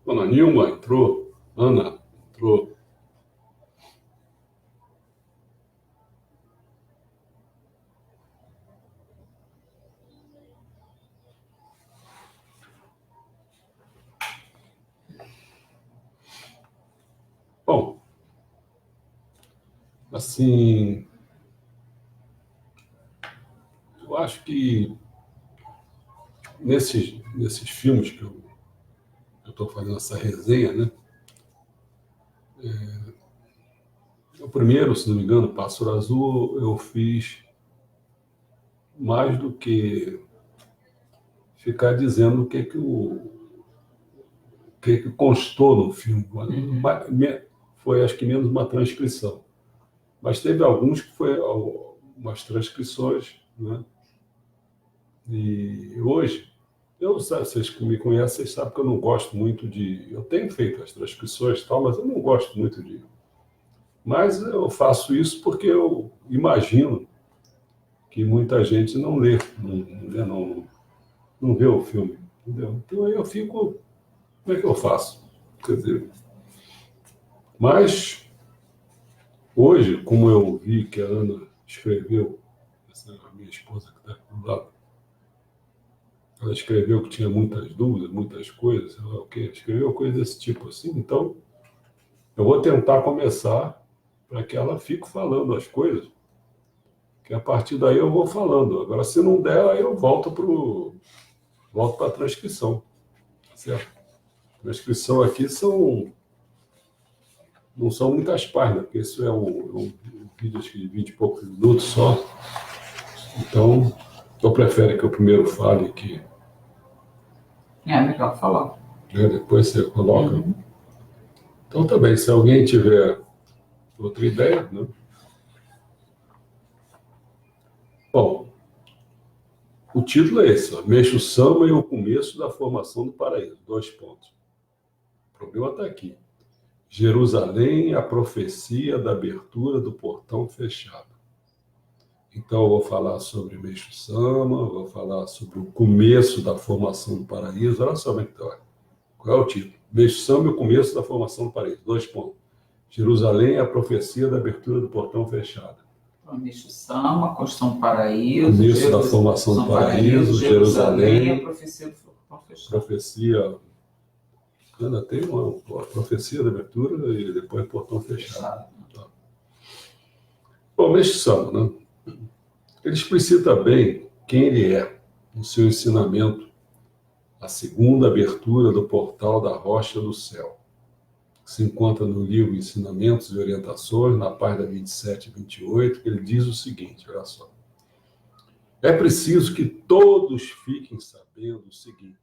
Dona Nilma entrou. Ana entrou. Bom, assim, eu acho que nesses filmes que eu estou fazendo essa resenha, né? O primeiro, se não me engano, Pássaro Azul, eu fiz mais do que ficar dizendo o que constou no filme. Foi, acho que, menos uma transcrição. Mas teve alguns que foi umas transcrições, né? E hoje, vocês que me conhecem, vocês sabem que eu não gosto muito de... Eu tenho feito as transcrições e tal, mas eu não gosto muito de... Mas eu faço isso porque eu imagino que muita gente não lê, não vê o filme, entendeu? Então aí eu fico... Como é que eu faço? Quer dizer... Mas, hoje, como eu vi que a Ana escreveu, a minha esposa que está aqui do lado, ela escreveu que tinha muitas dúvidas, muitas coisas, sei lá o quê, escreveu coisas desse tipo assim, então eu vou tentar começar para que ela fique falando as coisas, que a partir daí eu vou falando. Agora, se não der, aí eu volto para a transcrição, certo? A transcrição aqui não são muitas páginas, porque isso é um vídeo de 20 e poucos minutos só, então eu prefiro que eu primeiro fale aqui. É melhor falar. Depois você coloca. Então, também, se alguém tiver outra ideia, né? Bom, o título é esse, ó, Meixo Sama e o começo da formação do paraíso. 2 pontos. O problema está aqui. Jerusalém, a profecia da abertura do portão fechado. Então, eu vou falar sobre Meixo Sama, vou falar sobre o começo da formação do paraíso. Olha só, qual é o título? Meixo Sama e o começo da formação do paraíso. 2 pontos. Jerusalém, a profecia da abertura do portão fechado. Meixo Sama, a construção do paraíso. Começo da formação do paraíso, Jerusalém, a profecia do portão fechado. Profecia. Ainda tem a profecia da abertura e depois o portão fechado. Tá. Bom, Meixo Sama, né? Ele explicita bem quem ele é no seu ensinamento, a segunda abertura do portal da Rocha do Céu. Se encontra no livro Ensinamentos e Orientações, na página 27 e 28, que ele diz o seguinte, olha só. É preciso que todos fiquem sabendo o seguinte.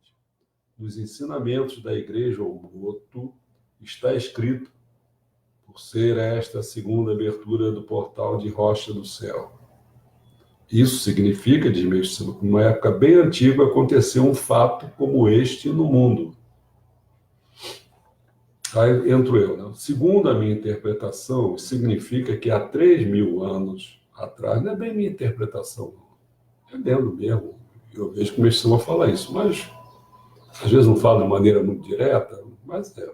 Nos ensinamentos da Igreja Omoto está escrito, por ser esta a segunda abertura do portal de Rocha do Céu. Isso significa, diz Meixo Sama, que numa época bem antiga aconteceu um fato como este no mundo. Aí entro eu, né? Segundo a minha interpretação, significa que há 3.000 anos atrás, não é bem minha interpretação, é lendo mesmo, eu vejo que o Meixo Sama fala isso, mas às vezes não fala de maneira muito direta, mas é.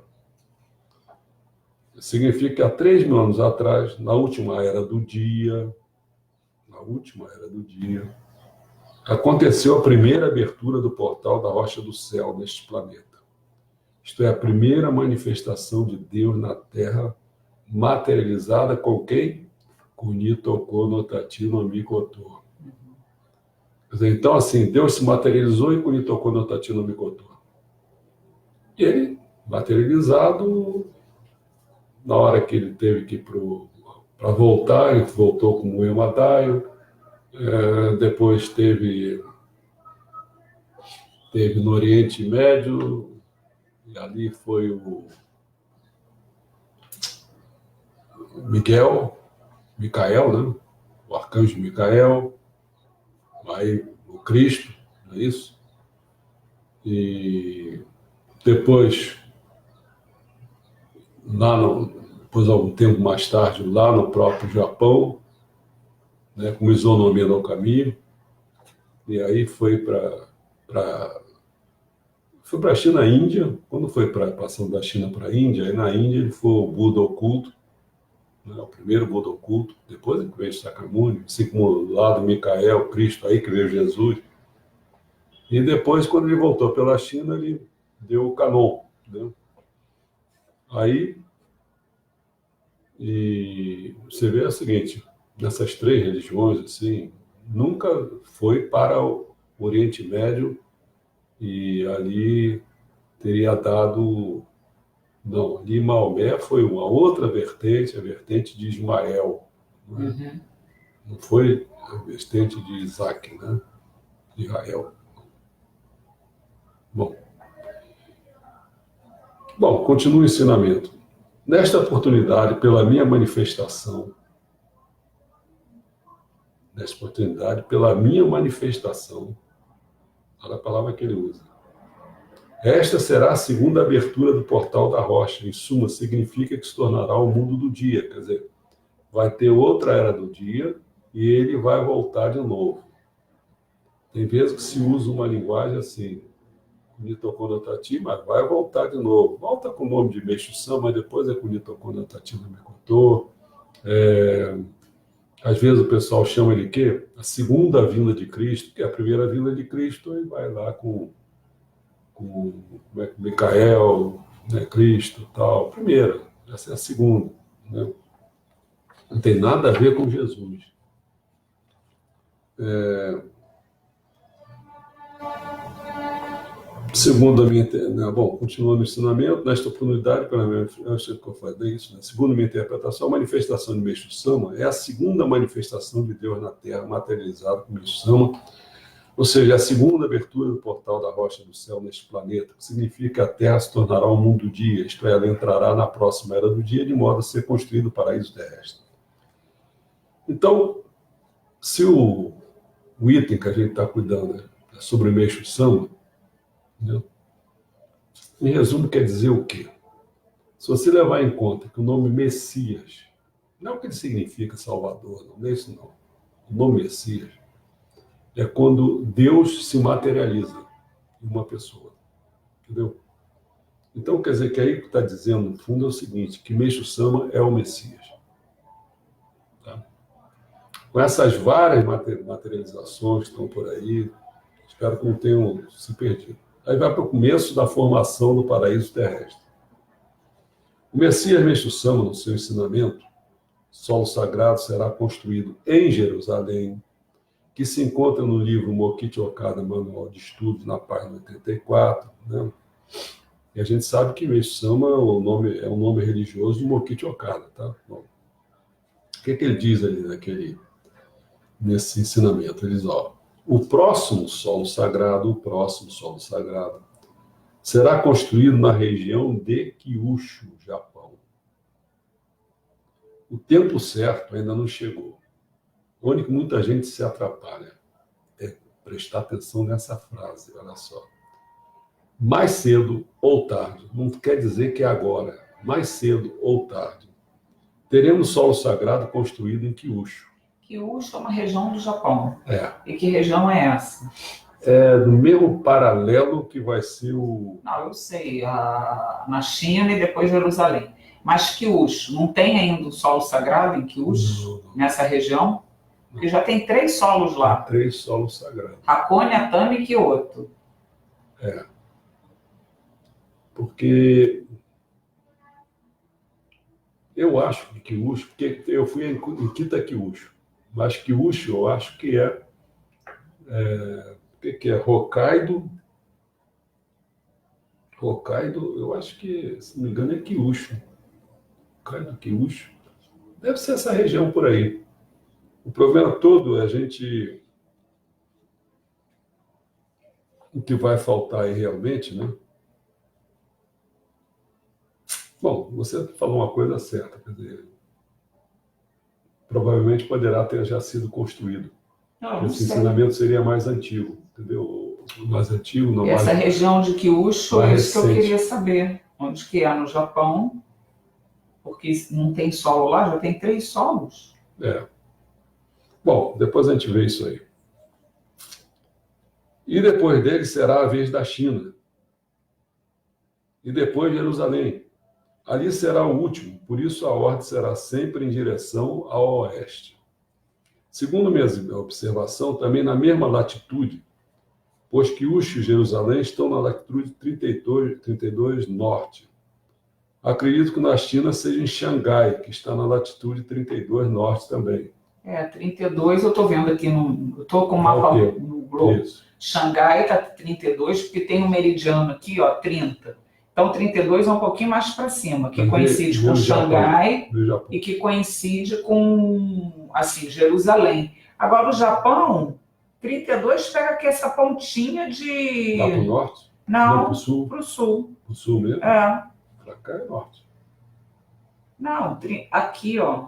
Significa que há 3.000 anos atrás, na última era do dia, aconteceu a primeira abertura do portal da Rocha do Céu neste planeta. Isto é a primeira manifestação de Deus na Terra, materializada com quem? Com Nito Kono Tatino Mikoto. Então, assim, Deus se materializou e com Nito Kono Tatino Mikoto. E ele, materializado, na hora que ele teve que ir para voltar, ele voltou como Uemadaio, depois teve no Oriente Médio, e ali foi o Micael, né? O arcanjo Micael, aí o Cristo, não é isso? E depois, depois algum tempo mais tarde, lá no próprio Japão, né, com Isonomia no caminho, e aí foi Foi para a China, Índia. Quando foi passando da China para a Índia, aí na Índia ele foi o Buda oculto, né, o primeiro Buda oculto, depois que veio Sakyamuni, assim como lá do Micael, Cristo, aí que veio Jesus. E depois, quando ele voltou pela China, ele deu o Canon, né? Aí, e você vê o seguinte, nessas três religiões, assim, nunca foi para o Oriente Médio e ali teria dado... Não, ali Maomé foi uma outra vertente, a vertente de Ismael, né? Uhum. Não foi a vertente de Isaac, né? De Israel. Bom, continua o ensinamento. Nesta oportunidade, pela minha manifestação, olha a palavra que ele usa. Esta será a segunda abertura do portal da rocha. Em suma, significa que se tornará o mundo do dia. Quer dizer, vai ter outra era do dia e ele vai voltar de novo. Tem vezes que se usa uma linguagem assim, Nitokono Tati, mas vai voltar de novo. Volta com o nome de Meixo Sama, mas depois é com Nitokono Tati no Mikoto. Às vezes o pessoal chama ele quê? A segunda vinda de Cristo, que é a primeira vinda de Cristo, e vai lá com Micael, né, Cristo e tal. Primeira, essa é a segunda, né? Não tem nada a ver com Jesus. Segundo a minha... Bom, continuando o ensinamento, nesta oportunidade, pela minha... Acho que eu falei isso, né? Segundo a minha interpretação, a manifestação de Meixo Sama é a segunda manifestação de Deus na Terra, materializada por Meixo Sama, ou seja, a segunda abertura do portal da rocha do céu neste planeta, que significa que a Terra se tornará um mundo do dia, isto é, ela entrará na próxima era do dia, de modo a ser construído o paraíso terrestre. Então, se o item que a gente está cuidando é sobre Meixo Sama, né? Em resumo, quer dizer o quê? Se você levar em conta que o nome Messias, não é o que ele significa Salvador, não é isso não. O nome Messias é quando Deus se materializa em uma pessoa, entendeu? Então quer dizer que aí o que está dizendo no fundo é o seguinte, que Meixo Sama é o Messias. Tá? Com essas várias materializações que estão por aí, espero que não tenham se perdido. Aí vai para o começo da formação do paraíso terrestre. O Messias Meixo Sama, no seu ensinamento, solo sagrado será construído em Jerusalém, que se encontra no livro Mokichi Okada, Manual de Estudos, na página 84. Né? E a gente sabe que Meixo Sama é um nome religioso de Mokichi Okada. Tá? Bom, o que ele diz ali nesse ensinamento? Ele diz, o próximo solo sagrado será construído na região de Kyushu, Japão. O tempo certo ainda não chegou. Onde que muita gente se atrapalha é prestar atenção nessa frase, olha só. Mais cedo ou tarde, não quer dizer que é agora, mais cedo ou tarde, teremos solo sagrado construído em Kyushu. Kyushu é uma região do Japão. É. E que região é essa? É do mesmo paralelo que vai ser o... Não, eu sei, na China e depois Jerusalém. Mas Kyushu, não tem ainda um solo sagrado em Kyushu, nessa região? Porque já tem 3 solos lá. Tem 3 solos sagrados. Hakone, Atami e Kyoto. Porque eu acho que Kyushu, porque eu fui em Kita-Kyushu, mas Kyushu eu acho que é Hokkaido. Hokkaido, eu acho que, se não me engano, é Kyushu. Hokkaido, Kyushu. Deve ser essa região por aí. O problema todo é o que vai faltar aí realmente, né? Bom, você falou uma coisa certa, quer dizer, provavelmente poderá ter já sido construído. Esse ensinamento seria mais antigo, entendeu? Mais antigo, não mais... Essa região de Kyushu é isso que eu recente. queria saber. Onde que é no Japão? Porque não tem solo lá, já tem 3 solos. Bom, depois a gente vê isso aí. E depois dele será a vez da China. e depois Jerusalém. Ali será o último, por isso a ordem será sempre em direção ao oeste. Segundo minha observação, também na mesma latitude, pois que Uxo e Jerusalém estão na latitude 32 norte. Acredito que na China seja em Xangai, que está na latitude 32 norte também. 32 eu estou vendo aqui, eu estou com o mapa no globo. Isso. Xangai está 32, porque tem um meridiano aqui, ó, 30. Então 32 é um pouquinho mais para cima, que coincide com Xangai e que coincide com, assim, Jerusalém. Agora o Japão, 32 pega aqui essa pontinha de... Lá para o norte? Não, para o sul. Para o sul. Para o sul mesmo? É. Para cá é norte. Não, aqui, ó.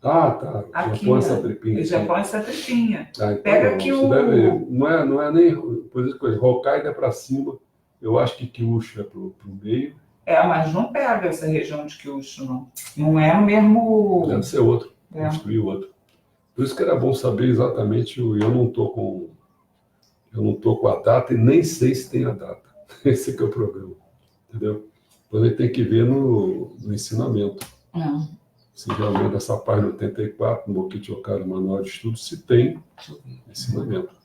Ah, tá. Aqui, Japão essa tripinha. Japão essa tripinha. Então, pega aqui o... Não é nem... Por exemplo, Hokkaido é para cima. Eu acho que Kyushu é para o meio. Mas não pega essa região de Kyushu, não. Não é o mesmo... Deve ser outro. Construir outro. Por isso que era bom saber exatamente... Eu não estou com a data e nem sei se tem a data. Esse que é o problema. Entendeu? Depois a gente tem que ver no ensinamento. Se realmente essa página 84, no Mokichi Okara, Manual de Estudo, se tem ensinamento.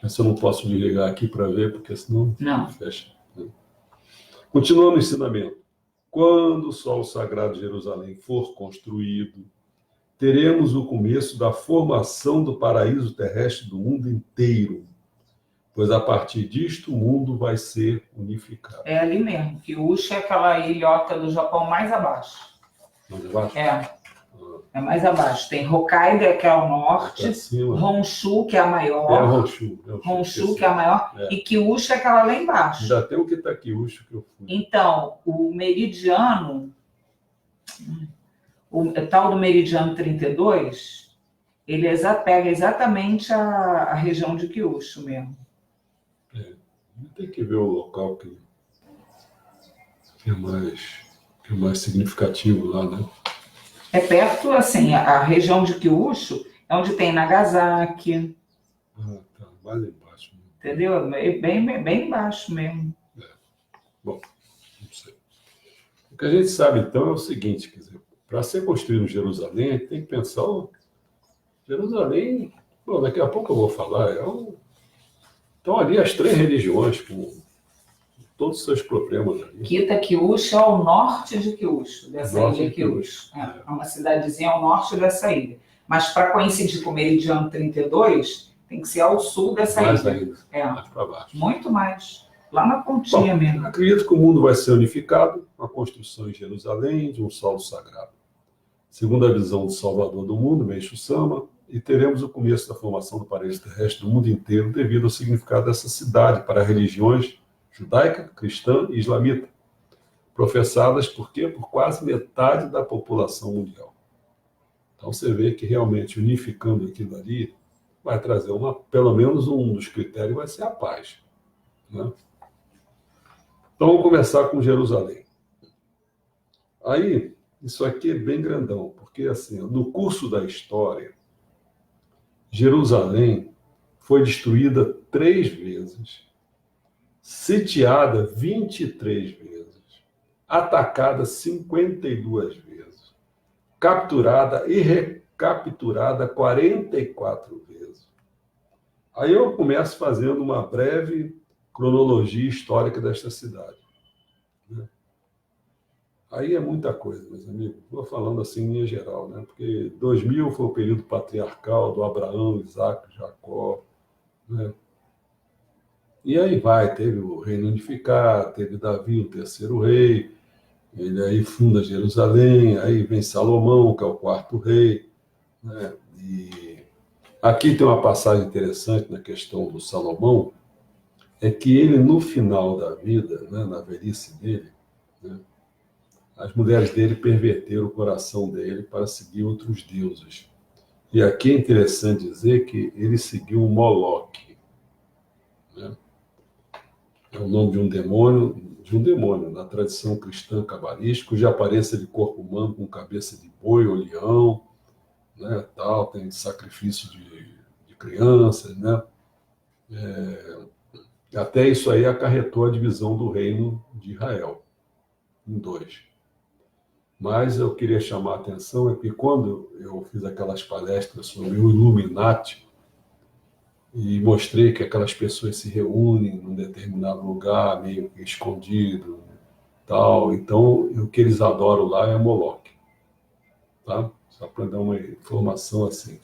Essa eu não posso desligar aqui para ver, porque senão fecha. Continuando o ensinamento. Quando o Sol Sagrado de Jerusalém for construído, teremos o começo da formação do paraíso terrestre do mundo inteiro, pois a partir disto o mundo vai ser unificado. É ali mesmo, que Kyushu é aquela ilhota do Japão mais abaixo. Mais abaixo? É mais abaixo. Tem Hokkaido, que é ao norte, Honshu, que é a maior. Honshu, que é a maior, e Kyushu é aquela lá embaixo. Ainda tem o Kitakyushu que eu fui. Então, o meridiano, o tal do meridiano 32, ele pega exatamente a região de Kyushu mesmo. Tem que ver o local que é mais significativo lá, né? É perto, assim, a região de Kyushu é onde tem Nagasaki. Tá, mais embaixo. Entendeu? Bem embaixo mesmo. Bom, não sei. O que a gente sabe, então, é o seguinte, quer dizer, para ser construído Jerusalém, tem que pensar, Jerusalém, bom, daqui a pouco eu vou falar, estão ali as 3 religiões, com todos os seus problemas ali. Kitakyushu é ao norte de Kyushu, dessa ilha Kyushu. É uma cidadezinha ao norte dessa ilha. Mas para coincidir com o meridiano 32, tem que ser ao sul dessa mais ilha. Ainda, mais para baixo. Muito mais. Lá na pontinha mesmo. Acredito que o mundo vai ser unificado com a construção em Jerusalém de um solo sagrado. Segundo a visão do Salvador do mundo, Meishu Sama, e teremos o começo da formação do paraíso terrestre do mundo inteiro devido ao significado dessa cidade para religiões judaica, cristã e islamita, professadas por quê? Por quase metade da população mundial. Então você vê que realmente unificando aquilo ali vai trazer pelo menos um dos critérios vai ser a paz, né? Então vamos começar com Jerusalém. Aí, isso aqui é bem grandão, porque assim, no curso da história, Jerusalém foi destruída 3 vezes, sitiada 23 vezes, atacada 52 vezes, capturada e recapturada 44 vezes. Aí eu começo fazendo uma breve cronologia histórica desta cidade. Aí é muita coisa, meus amigos. Vou falando assim em geral, né? Porque 2000 foi o período patriarcal do Abraão, Isaac, Jacó, né? E aí teve o reino unificado, teve Davi, o 3º rei, ele aí funda Jerusalém, aí vem Salomão, que é o 4º rei, né? E aqui tem uma passagem interessante na questão do Salomão, é que ele, no final da vida, né, na velhice dele, né, as mulheres dele perverteram o coração dele para seguir outros deuses. E aqui é interessante dizer que ele seguiu um Moloque, né? É o nome de um demônio, na tradição cristã cabalística, cuja aparência de corpo humano com cabeça de boi ou leão, né, tal, tem sacrifício de crianças, né? Até isso aí acarretou a divisão do reino de Israel em dois. Mas eu queria chamar a atenção é que quando eu fiz aquelas palestras sobre o Illuminati e mostrei que aquelas pessoas se reúnem num determinado lugar, meio que escondido, tal, então o que eles adoram lá é Moloque, tá? Só para dar uma informação assim.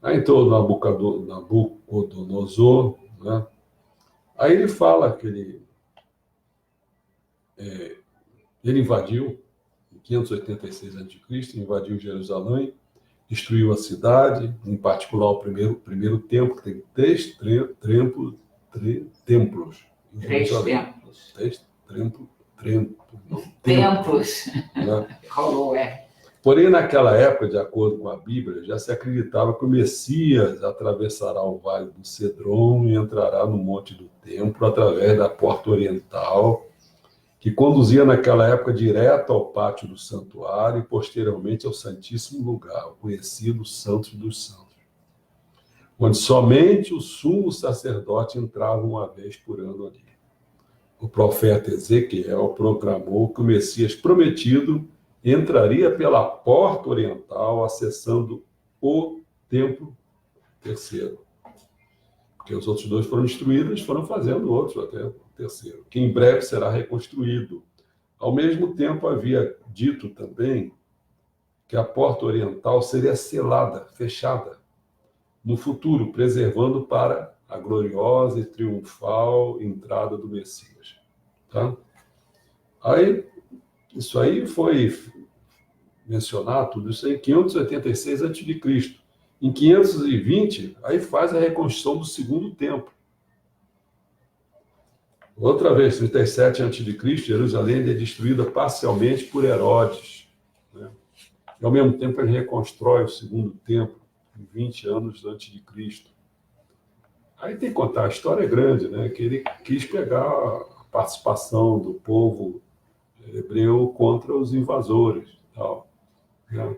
Aí então Nabucodonosor, né? Aí ele fala que ele invadiu em 586 a.C., invadiu Jerusalém, destruiu a cidade, em particular o primeiro templo, que tem três templos. Templos. Né? Rolou, é. Porém, naquela época, de acordo com a Bíblia, já se acreditava que o Messias atravessará o Vale do Cedron e entrará no Monte do Templo através da porta oriental, que conduzia naquela época direto ao pátio do santuário e posteriormente ao Santíssimo Lugar, o conhecido Santos dos Santos, onde somente o sumo sacerdote entrava uma vez por ano ali. O profeta Ezequiel proclamou que o Messias prometido entraria pela porta oriental, acessando o templo terceiro. Porque os outros dois foram destruídos, eles foram fazendo outros até o terceiro, que em breve será reconstruído. Ao mesmo tempo, havia dito também que a porta oriental seria selada, fechada, no futuro, preservando para a gloriosa e triunfal entrada do Messias. Tá? Aí, isso aí foi mencionado, tudo isso aí, em 586 a.C. Em 520, aí faz a reconstrução do segundo templo. Outra vez, 37 a.C., Jerusalém é destruída parcialmente por Herodes. Né? E, ao mesmo tempo, ele reconstrói o segundo templo, em 20 anos antes de Cristo. Aí tem que contar, a história é grande, né? Que ele quis pegar a participação do povo hebreu contra os invasores. Tal, né?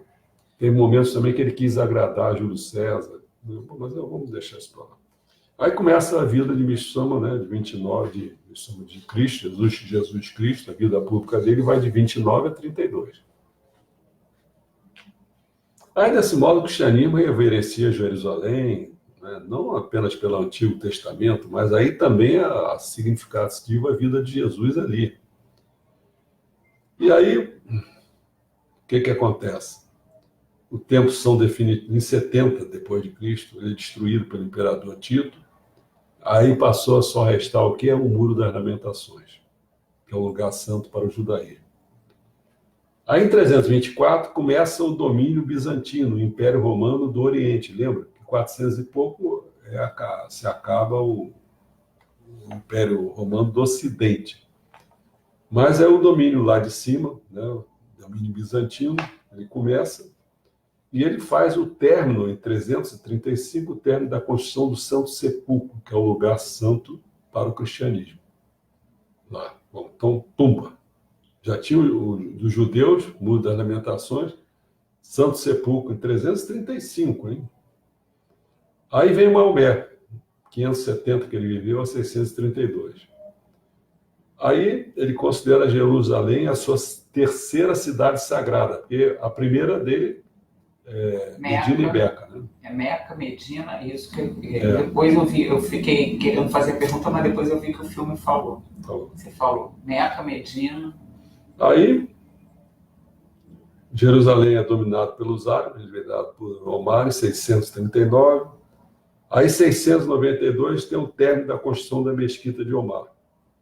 Tem momentos também que ele quis agradar Júlio César, né? Mas vamos deixar isso para lá. Aí começa a vida de Mishama, né? De 29, de Cristo, Jesus Cristo, a vida pública dele vai de 29 a 32. Aí, desse modo, o cristianismo reverencia Jerusalém, né? Não apenas pelo Antigo Testamento, mas aí também a significativa vida de Jesus ali. E aí, o que acontece? O templo são definidos em 70 depois de Cristo, ele é destruído pelo imperador Tito. Aí passou a só restar o que é o Muro das Lamentações, que é o lugar santo para o judaísmo. Aí, em 324, começa o domínio bizantino, o Império Romano do Oriente. Lembra? Em 400 e pouco se acaba o Império Romano do Ocidente. Mas é o domínio lá de cima, né? O domínio bizantino, ele começa e ele faz o término, em 335, o término da construção do Santo Sepulcro, que é o lugar santo para o cristianismo. Lá. Bom, então, tumba. Já tinha dos judeus, Muro das Lamentações, Santo Sepulcro, em 335, hein? Aí vem Maomé, 570 que ele viveu, a 632. Aí ele considera Jerusalém a sua terceira cidade sagrada, porque a primeira dele é Medina e Meca, né? É Meca, Medina, isso que depois eu fiquei querendo fazer a pergunta, mas depois eu vi que o filme falou. Você falou Meca, Medina. Aí Jerusalém é dominado pelos árabes, liderado por Omar, em 639. Aí, em 692, tem o término da construção da mesquita de Omar,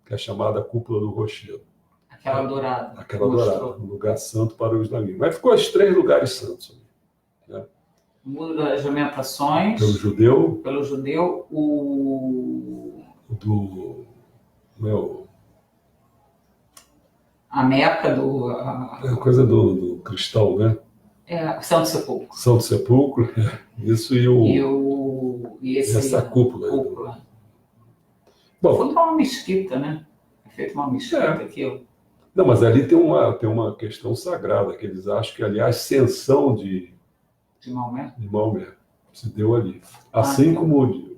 que é chamada Cúpula do Rochedo. Aquela dourada. Aquela dourada, um lugar santo para os islamistas. Mas ficou os 3 lugares santos. Né? O Muro das Lamentações. Pelo judeu, a Meca É a coisa do cristão, né? É, Santo Sepulcro. Santo Sepulcro, isso e essa cúpula. Bom, foi uma mesquita, né? É feito uma mesquita aquilo. Não, mas ali tem uma questão sagrada, que eles acham que ali a ascensão de Maomé se deu ali. Assim como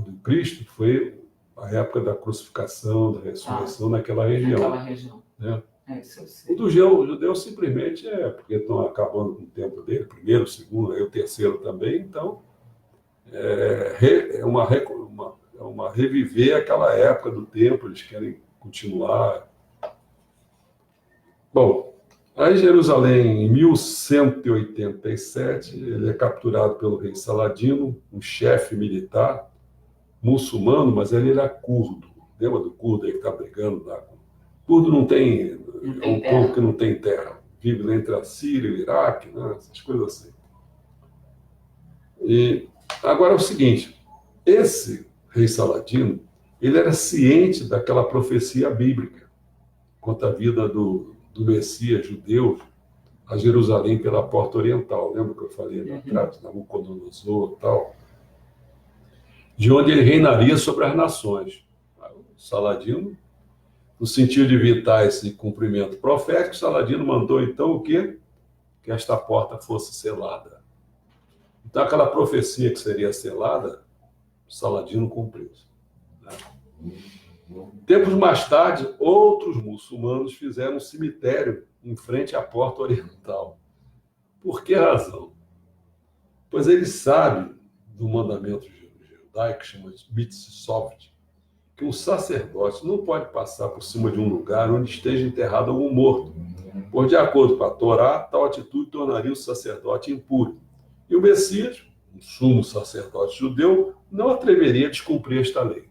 do Cristo foi a época da crucificação, da ressurreição naquela região. Naquela região. Né? Isso eu sei. O judeu simplesmente porque estão acabando com o tempo dele, primeiro, segundo, aí o terceiro também, então é uma reviver aquela época do tempo, eles querem continuar. Bom, aí Jerusalém, em 1187, ele é capturado pelo rei Saladino, um chefe militar muçulmano, mas ele era curdo. Lembra do curdo aí que está brigando lá? Curdo não tem, é um povo que não tem terra. Vive entre a Síria e o Iraque, né? Essas coisas assim. E agora é o seguinte, esse rei Saladino, ele era ciente daquela profecia bíblica quanto à vida do Messias judeu a Jerusalém pela porta oriental. Lembra que eu falei lá atrás, Nabucodonosor e tal? De onde ele reinaria sobre as nações. O Saladino, no sentido de evitar esse cumprimento profético, Saladino mandou então o quê? Que esta porta fosse selada. Então aquela profecia que seria selada, Saladino cumpriu. Né? Tempos mais tarde, outros muçulmanos fizeram um cemitério em frente à porta oriental. Por que razão? Pois eles sabem do mandamento judaico, que chama de mitzvot, que um sacerdote não pode passar por cima de um lugar onde esteja enterrado algum morto. Pois, de acordo com a Torá, tal atitude tornaria o sacerdote impuro. E o Messias, um sumo sacerdote judeu, não atreveria a descumprir esta lei.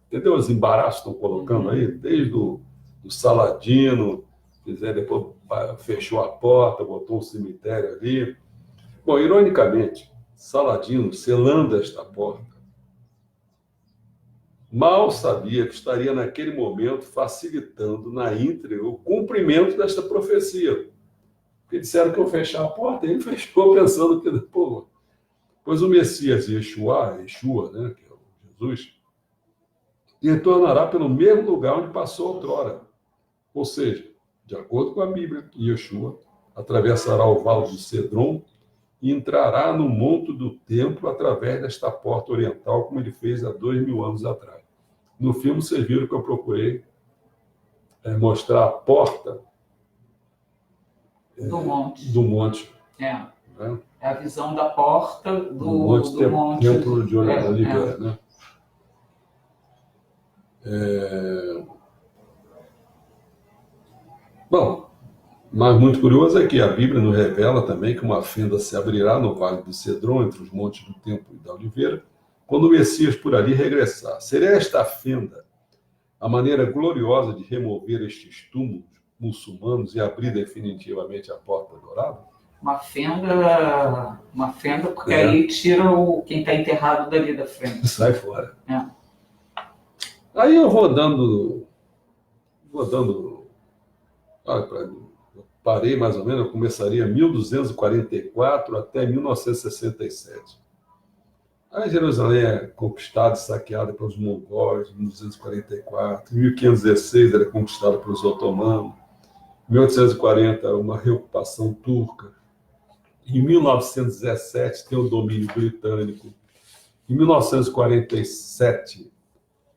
Entendeu? Os embaraços estão colocando aí, desde o Saladino, depois fechou a porta, botou um cemitério ali. Bom, ironicamente, Saladino, selando esta porta, mal sabia que estaria naquele momento facilitando na íntegra o cumprimento desta profecia. Porque disseram que iam fechar a porta, e ele fechou pensando que, pô, pois o Messias Yeshua, né, que é o Jesus, retornará pelo mesmo lugar onde passou outrora. Ou seja, de acordo com a Bíblia, Yeshua atravessará o vale do Cedron e entrará no monte do templo através desta porta oriental, como ele fez há 2000 anos atrás. No filme, vocês viram que eu procurei mostrar a porta do monte. Né? É a visão da porta do monte. Templo de Oliveira. Né? Bom, mas muito curioso é que a Bíblia nos revela também que uma fenda se abrirá no Vale do Cedron, entre os montes do Templo e da Oliveira, quando o Messias por ali regressar. Seria esta fenda a maneira gloriosa de remover estes túmulos muçulmanos e abrir definitivamente a porta dourada? Uma fenda porque aí tira quem está enterrado dali da frente. Sai fora. Aí eu vou dando. Parei mais ou menos, eu começaria em 1244 até 1967. Aí Jerusalém é conquistada e saqueada pelos mongóis em 1244. Em 1516 era conquistada pelos otomanos. Em 1840, uma reocupação turca. Em 1917, tem o domínio britânico. Em 1947,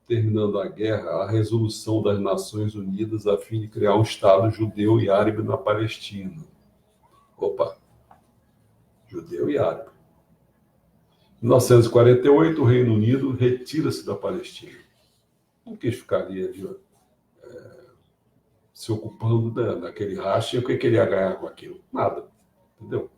terminando a guerra, a resolução das Nações Unidas a fim de criar um Estado judeu e árabe na Palestina. Opa! Judeu e árabe. Em 1948, o Reino Unido retira-se da Palestina. Não quis ficaria se ocupando daquele racha, e o que ele ia ganhar com aquilo? Nada. Entendeu?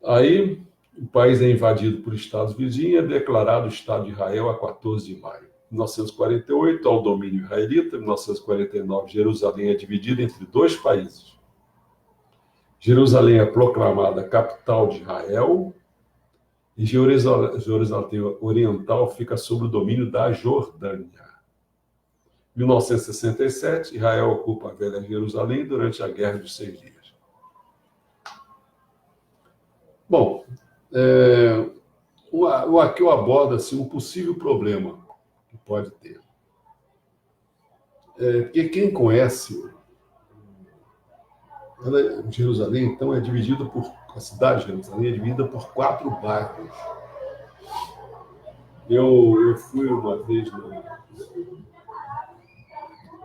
Aí, o país é invadido por estados vizinhos e é declarado o Estado de Israel a 14 de maio. Em 1948, ao domínio israelita. Em 1949, Jerusalém é dividida entre dois países. Jerusalém é proclamada capital de Israel e Jerusalém Oriental fica sob o domínio da Jordânia. Em 1967, Israel ocupa a velha Jerusalém durante a Guerra dos 6 Dias. Bom, aqui eu abordo assim, um possível problema que pode ter. Porque quem conhece Jerusalém, então, a cidade de Jerusalém é dividida por 4 bairros. Eu fui uma vez como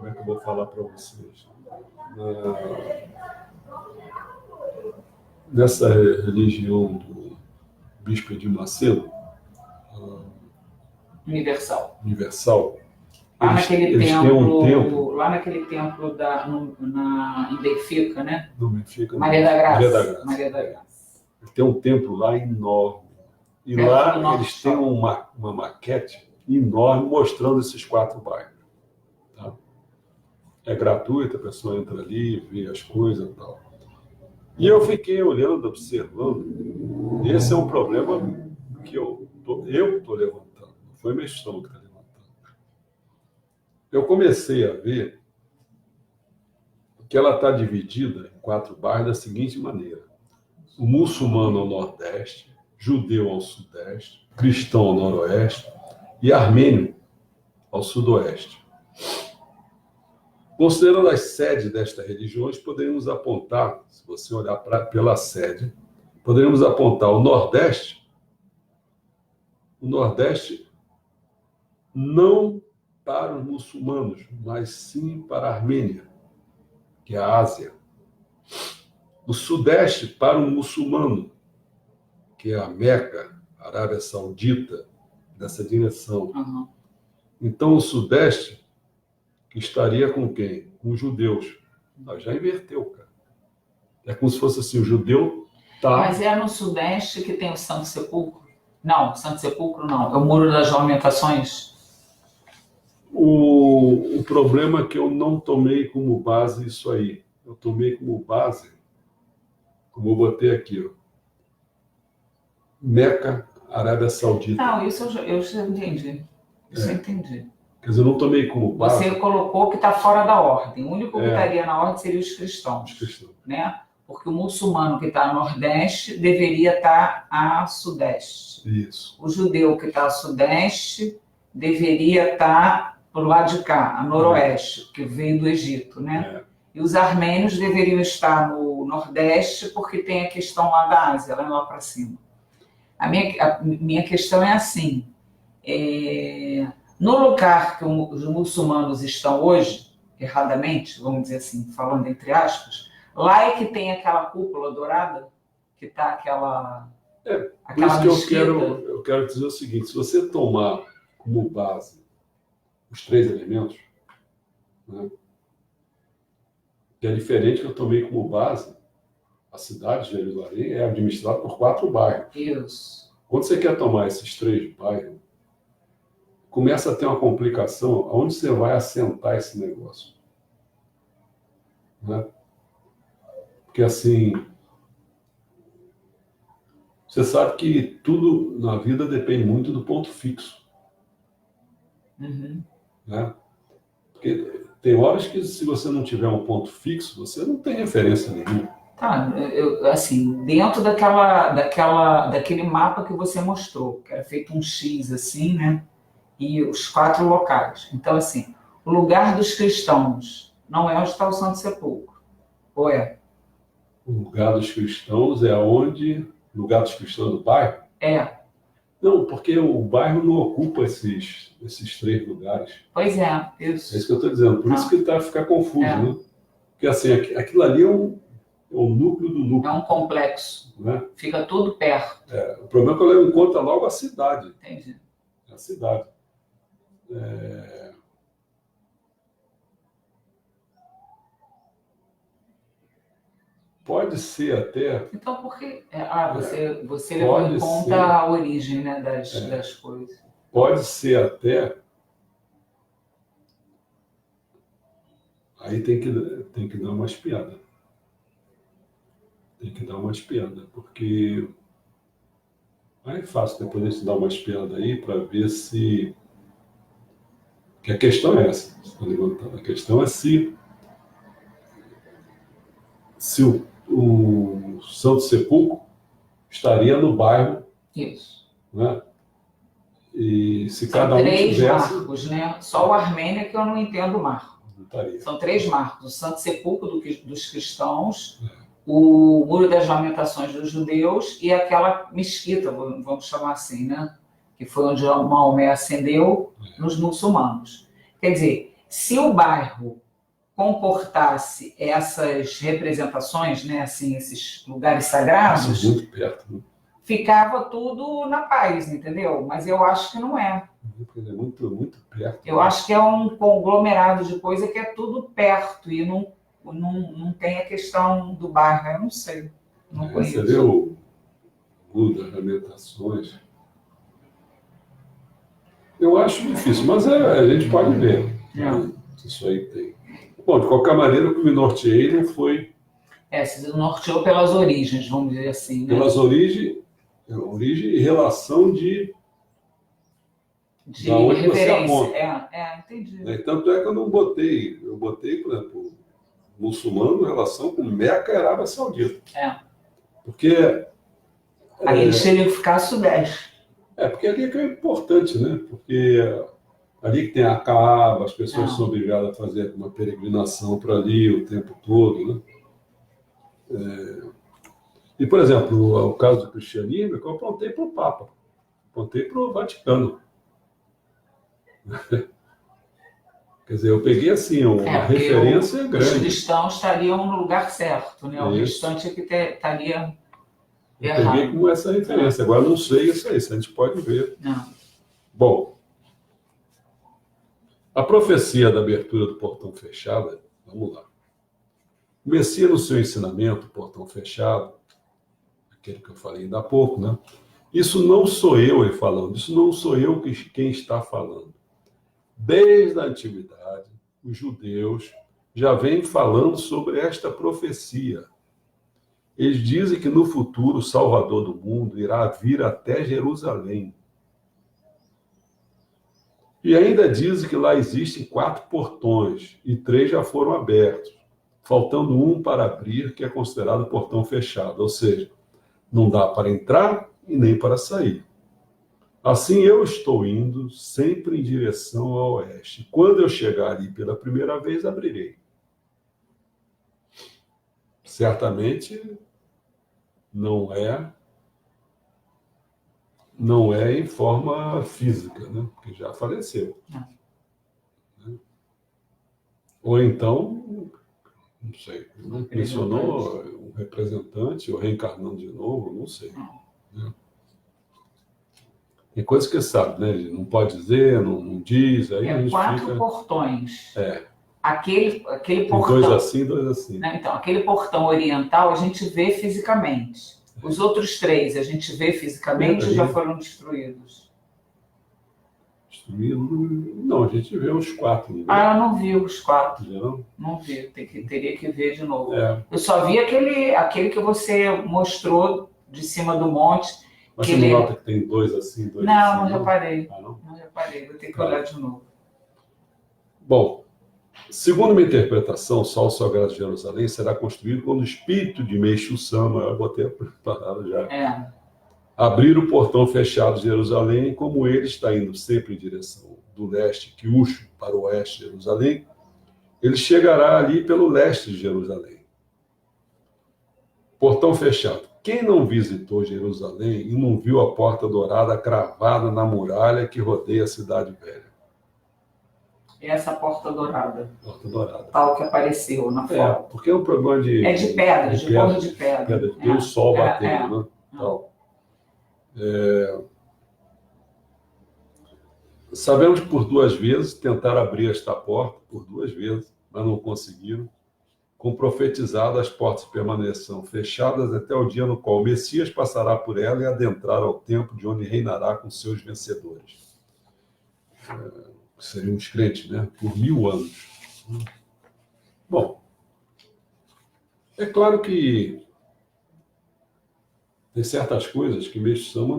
é que eu vou falar para vocês? Nessa religião do Bispo Edir Macedo, Universal. Lá Lá naquele templo em Benfica, né? No Benfica, Maria da Graça. Tem um templo lá enorme. E Perto lá eles têm uma maquete enorme mostrando esses 4 bairros. Tá? É gratuito, a pessoa entra ali, vê as coisas e tal. E eu fiquei olhando, observando. Esse é um problema que eu estou levantando. Não foi meu estômago que está levantando. Eu comecei a ver que ela está dividida em 4 bairros da seguinte maneira: o muçulmano ao nordeste, judeu ao sudeste, cristão ao noroeste e armênio ao sudoeste. Considerando as sedes destas religiões, poderíamos apontar, se você olhar pela sede, poderíamos apontar o Nordeste não para os muçulmanos, mas sim para a Armênia, que é a Ásia. O Sudeste para o muçulmano, que é a Meca, a Arábia Saudita, nessa direção. Uhum. Então, o Sudeste que estaria com quem? Com os judeus. Mas já inverteu, cara. É como se fosse assim, o judeu tá... Mas é no Sudeste que tem o Santo Sepulcro? Não, Santo Sepulcro não. É o Muro das Lamentações? O problema é que eu não tomei como base isso aí. Eu tomei como base, como eu botei aqui, ó, Meca, Arábia Saudita. Não, isso eu já entendi. Isso eu entendi. Quer dizer, eu não tomei como base. Você colocou que está fora da ordem. O único que estaria na ordem seria os cristãos. Né? Porque o muçulmano que está a nordeste deveria estar a sudeste. Isso. O judeu que está a sudeste deveria estar para o lado de cá, a noroeste, que veio do Egito. Né? E os armênios deveriam estar no nordeste porque tem a questão lá da Ásia, lá para cima. A minha questão é assim... No lugar que os muçulmanos estão hoje, erradamente, vamos dizer assim, falando entre aspas, lá é que tem aquela cúpula dourada, que está aquela mesquita. Eu quero dizer o seguinte: se você tomar como base os 3 elementos, né, que é diferente que eu tomei como base, a cidade de Jerusalém é administrada por 4 bairros. Isso. Quando você quer tomar esses 3 bairros, começa a ter uma complicação onde você vai assentar esse negócio. Né? Porque, assim, você sabe que tudo na vida depende muito do ponto fixo. Uhum. Né? Porque tem horas que, se você não tiver um ponto fixo, você não tem referência nenhuma. Tá, assim, dentro daquele mapa que você mostrou, que era feito um X assim, né? E os 4 locais. Então, assim, o lugar dos cristãos não é onde está o Santo Sepulcro, ou é? O lugar dos cristãos é onde... O lugar dos cristãos do bairro? É. Não, porque o bairro não ocupa esses 3 lugares. Pois é, isso. É isso que eu estou dizendo. Por isso que fica confuso, né? Porque, assim, aquilo ali é um núcleo do núcleo. É um complexo. Né? Fica tudo perto. O problema é que ela encontra logo a cidade. Entendi. A cidade. Pode ser até... Então, por que... você levou em conta a origem, né, das coisas. Pode ser até... Aí tem que dar uma espiada. Tem que dar uma espiada, porque... Aí é fácil depois a gente dar uma espiada aí para ver se... Que a questão é essa, você está levantando. A questão é se o Santo Sepulcro estaria no bairro. Isso. Né? E se São cada um 3 tivesse... marcos, né? Só o Armênia que eu não entendo o marco. Não estaria. São 3 marcos. O Santo Sepulcro dos cristãos, o Muro das Lamentações dos judeus e aquela mesquita, vamos chamar assim, né? que foi onde Maomé ascendeu nos muçulmanos. Quer dizer, se o bairro comportasse essas representações, né, assim, esses lugares sagrados, muito perto, né? Ficava tudo na paz, entendeu? Mas eu acho que não é. É muito perto. Eu acho que é um conglomerado de coisa que é tudo perto e não tem a questão do bairro. Eu não sei, não conheço. Você vê o Buda, as lamentações. Eu acho difícil, mas a gente pode ver. Isso aí tem. Bom, de qualquer maneira, o que me norteei não foi... Se norteou pelas origens, vamos dizer assim. Né? Pelas origens e relação de onde você aponta. Entendi. Tanto é que eu não botei, por exemplo, muçulmano em relação com Meca e Arábia Saudita. Porque... Aí eles teriam que ficar a sudeste. Porque ali é que é importante, né? Porque ali que tem a Kaaba, as pessoas são obrigadas a fazer uma peregrinação para ali o tempo todo, né? E, por exemplo, o caso do cristianismo é que eu apontei para o Papa, apontei para o Vaticano. Quer dizer, eu peguei assim uma referência grande. Os cristãos estariam no lugar certo, né? O restante é que estaria errado. Eu peguei como essa referência. Agora não sei isso aí, a gente pode ver. Não. Bom, a profecia da abertura do portão fechado, vamos lá. O Messias, no seu ensinamento, portão fechado, aquele que eu falei ainda há pouco, né? Isso não sou eu falando, isso não sou eu quem está falando. Desde a antiguidade, os judeus já vêm falando sobre esta profecia. Eles dizem que no futuro o Salvador do mundo irá vir até Jerusalém. E ainda dizem que lá existem 4 portões e 3 já foram abertos, faltando um para abrir, que é considerado portão fechado, ou seja, não dá para entrar e nem para sair. Assim eu estou indo sempre em direção ao oeste. Quando eu chegar ali pela primeira vez, abrirei. Certamente não é em forma física, né? Porque já faleceu. Ou então, não sei, mencionou um representante, ou reencarnando de novo, não sei. Né? Tem coisas que sabe, né? Ele não pode dizer, não diz, aí a gente 4 portões. Aquele tem portão. 2 assim, 2 assim. Né? Então, aquele portão oriental a gente vê fisicamente. Os outros 3 a gente vê fisicamente ou já foram destruídos? Destruídos? Não, a gente vê os 4. Né? Eu não vi os 4. Não? Não vi, teria que ver de novo. Eu só vi aquele que você mostrou de cima do monte. Mas você não nota que tem 2 assim, 2 assim? Não reparei. Não reparei, vou ter que olhar de novo. Bom, segundo uma interpretação, o Sol Sagrado de Jerusalém será construído quando o espírito de Meixo Sama, eu botei preparado já, abrir o portão fechado de Jerusalém, como ele está indo sempre em direção do leste, Quiuxo, para o oeste de Jerusalém, ele chegará ali pelo leste de Jerusalém. Portão fechado. Quem não visitou Jerusalém e não viu a porta dourada cravada na muralha que rodeia a cidade velha? Essa porta dourada. Porta dourada. Tal que apareceu na foto. Porque é um problema de... É de pedra, de borro de pedra. Tem o sol batendo, né? Tal. Sabemos que por 2 vezes tentaram abrir esta porta, por 2 vezes, mas não conseguiram. Com profetizado, as portas permanecerão fechadas até o dia no qual o Messias passará por ela e adentrar ao templo de onde reinará com seus vencedores. Seriam os crentes, né? Por 1000 anos. Bom, é claro que tem certas coisas que Meixo Sama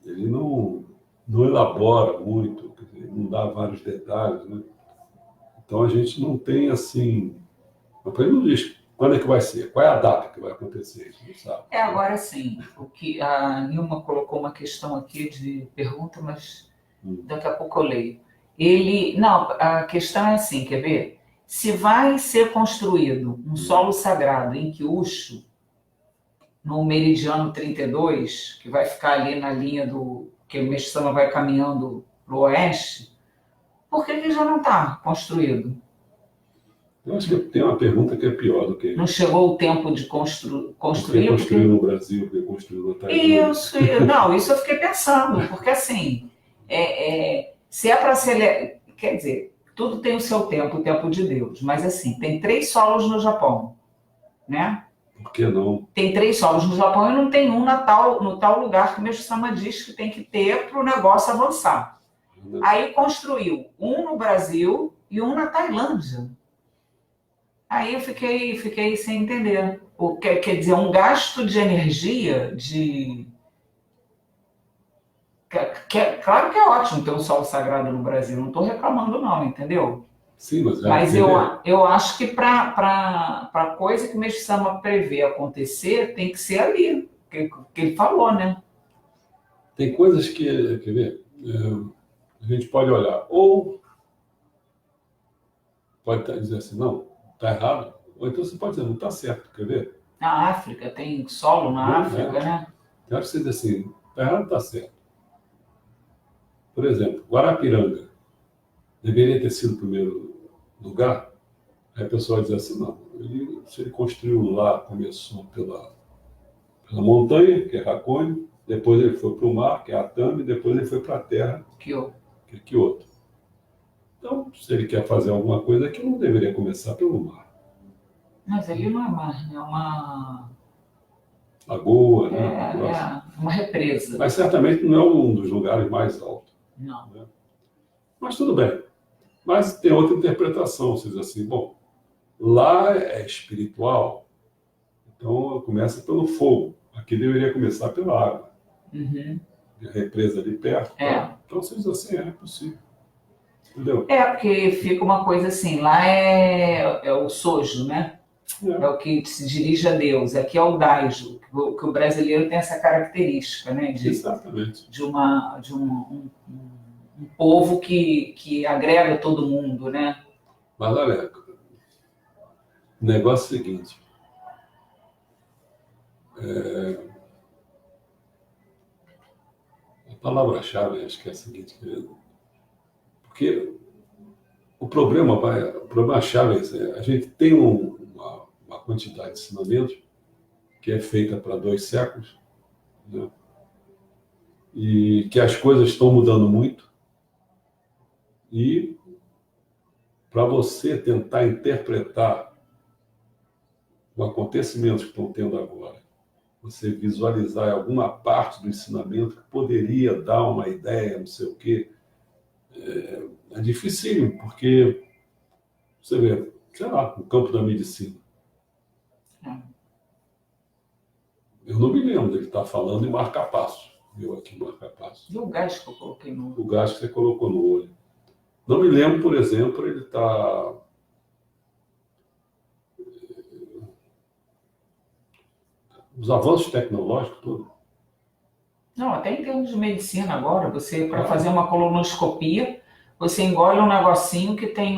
ele não elabora muito, quer dizer, não dá vários detalhes, né? Então a gente não tem assim... Ele não diz quando é que vai ser, qual é a data que vai acontecer, não sabe. Agora sim, o que a Nilma colocou uma questão aqui de pergunta, mas daqui a pouco eu leio. A questão é assim, quer ver? Se vai ser construído um solo sagrado em Quiuxo, no meridiano 32, que vai ficar ali na linha do... que o Mestre Sama vai caminhando para o oeste, por que ele já não está construído? Eu acho que tem uma pergunta que é pior do que isso. Não chegou o tempo de construir? Porque construiu no Brasil, porque construiu na Tailândia. Isso eu fiquei pensando, porque assim, se é para ser... Quer dizer, tudo tem o seu tempo, o tempo de Deus, mas assim, tem 3 solos no Japão, né? Por que não? Tem 3 solos no Japão e não tem um no tal lugar que o Mestre Sama diz que tem que ter para o negócio avançar. Aí construiu um no Brasil e um na Tailândia. Aí eu fiquei sem entender. Quer dizer, um gasto de energia, claro que é ótimo ter um solo sagrado no Brasil, não estou reclamando não, entendeu? Sim, mas eu acho que para coisa que o Mestre Sama prevê acontecer, tem que ser ali, que ele falou, né? Tem coisas que, quer ver, a gente pode olhar, ou pode dizer assim, não, está errado, ou então você pode dizer, não está certo, quer ver? Na África, tem solo na África, né? Eu acho que você diz assim, está errado, está certo. Por exemplo, Guarapiranga deveria ter sido o primeiro lugar. Aí a pessoa vai dizer assim, não, se ele construiu lá, começou pela montanha, que é Hakone, depois ele foi para o mar, que é Atami, depois ele foi para a terra, que é Kyoto. Então, se ele quer fazer alguma coisa aqui, não deveria começar pelo mar. Mas ali não é mar, é uma... Lagoa, né? Uma represa. Mas certamente não é um dos lugares mais altos. Não. Né? Mas tudo bem. Mas tem outra interpretação, você diz assim, bom, lá é espiritual, então começa pelo fogo. Aqui deveria começar pela água. Uhum. A represa ali perto. Tá? Então você diz assim, é possível. Entendeu? Porque fica uma coisa assim, lá é o sojo, né? É o que se dirige a Deus. Aqui é o daijo, que o brasileiro tem essa característica, né? Exatamente. De um povo que agrega todo mundo, né? Mas olha, o negócio é o seguinte. A palavra-chave, acho que é a seguinte, porque o problema-chave é esse, a gente tem uma quantidade de ensinamentos que é feita para 2 séculos, né? E que as coisas estão mudando muito, e para você tentar interpretar os acontecimentos que estão tendo agora, você visualizar alguma parte do ensinamento que poderia dar uma ideia, não sei o quê, é dificílimo, porque você vê, sei lá, no campo da medicina. Eu não me lembro dele estar falando em marca-passo. Eu aqui marca-passo. E o gás que eu coloquei no olho? O gás que você colocou no olho. Não me lembro, por exemplo, ele está... Os avanços tecnológicos, tudo. Não, até em termos de medicina agora, você, para fazer uma colonoscopia, você engole um negocinho que tem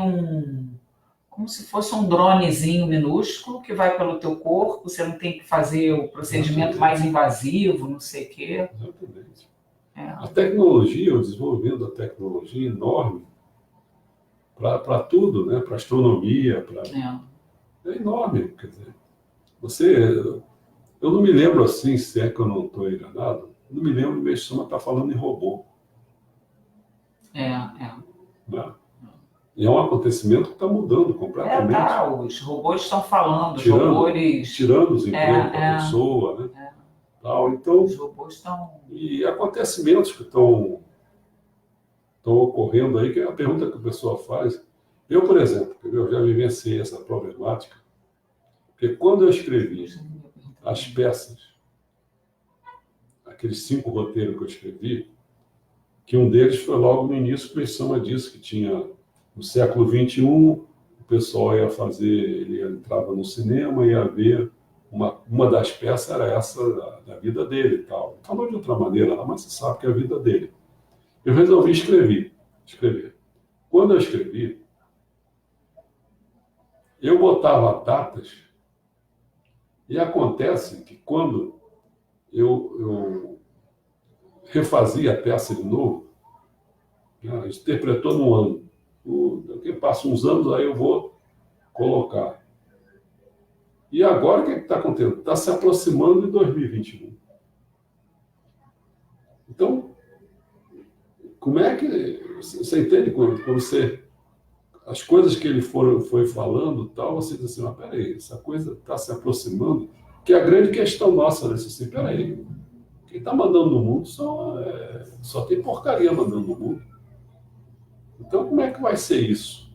como se fosse um dronezinho minúsculo que vai pelo teu corpo, você não tem que fazer o procedimento mais invasivo, não sei o quê. Exatamente. A tecnologia, o desenvolvimento da tecnologia é enorme para tudo, né? Para astronomia, é enorme, quer dizer, eu não me lembro assim, se é que eu não estou enganado, não me lembro, o Mestre Sama está falando em robô. Né? E é um acontecimento que está mudando completamente. Os robôs estão falando, tirando os empregos da pessoa, né? Então, os robôs estão... E acontecimentos que estão ocorrendo aí, que é a pergunta que a pessoa faz. Eu, por exemplo, eu já vivenciei essa problemática, porque quando eu escrevi as peças, aqueles 5 roteiros que eu escrevi, que um deles foi logo no início, que o Mestre Sama disse que tinha, no século XXI, o pessoal ia fazer, ele entrava no cinema, ia ver, uma das peças era essa da vida dele e tal. Falou de outra maneira, mas você sabe que é a vida dele. Eu resolvi escrever. Quando eu escrevi, eu botava datas, e acontece que quando eu refazia a peça de novo, né? A gente interpretou num ano. Daqui passa uns anos, aí eu vou colocar. E agora o que está acontecendo? Está se aproximando de 2021. Então, como é que... Você entende quando você... As coisas que ele foi falando, tal, você diz assim, mas peraí, essa coisa está se aproximando, que é a grande questão nossa, né? Assim, peraí, quem está mandando no mundo só tem porcaria mandando no mundo. Então, como é que vai ser isso?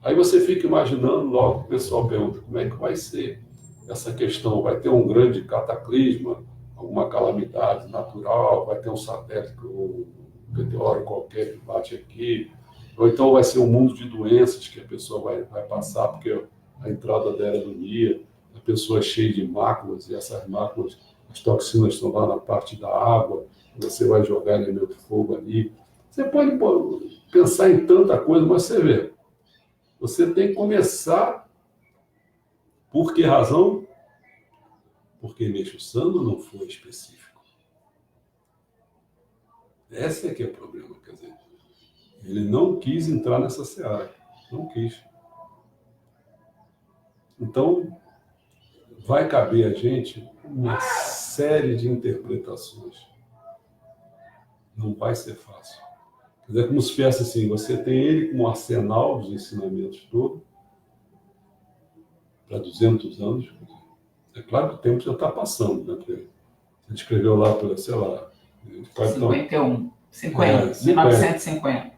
Aí você fica imaginando, logo o pessoal pergunta, como é que vai ser essa questão? Vai ter um grande cataclisma, alguma calamidade natural, vai ter um satélite, um meteoro qualquer que bate aqui, ou então vai ser um mundo de doenças que a pessoa vai passar, porque a entrada da era do dia, a pessoa é cheia de máculas, e essas máculas, as toxinas estão lá na parte da água, você vai jogar elemento de fogo ali. Você pode pensar em tanta coisa, mas você vê, você tem que começar. Por que razão? Porque Meixo Sama não foi específico. Esse é que é o problema, quer dizer, ele não quis entrar nessa seara, não quis. Então, vai caber a gente uma série de interpretações. Não vai ser fácil. Quer dizer, como se fosse assim, você tem ele como arsenal dos ensinamentos todo, para 200 anos. É claro que o tempo já está passando, né? Porque você escreveu lá, sei lá... 51, 50, 1950.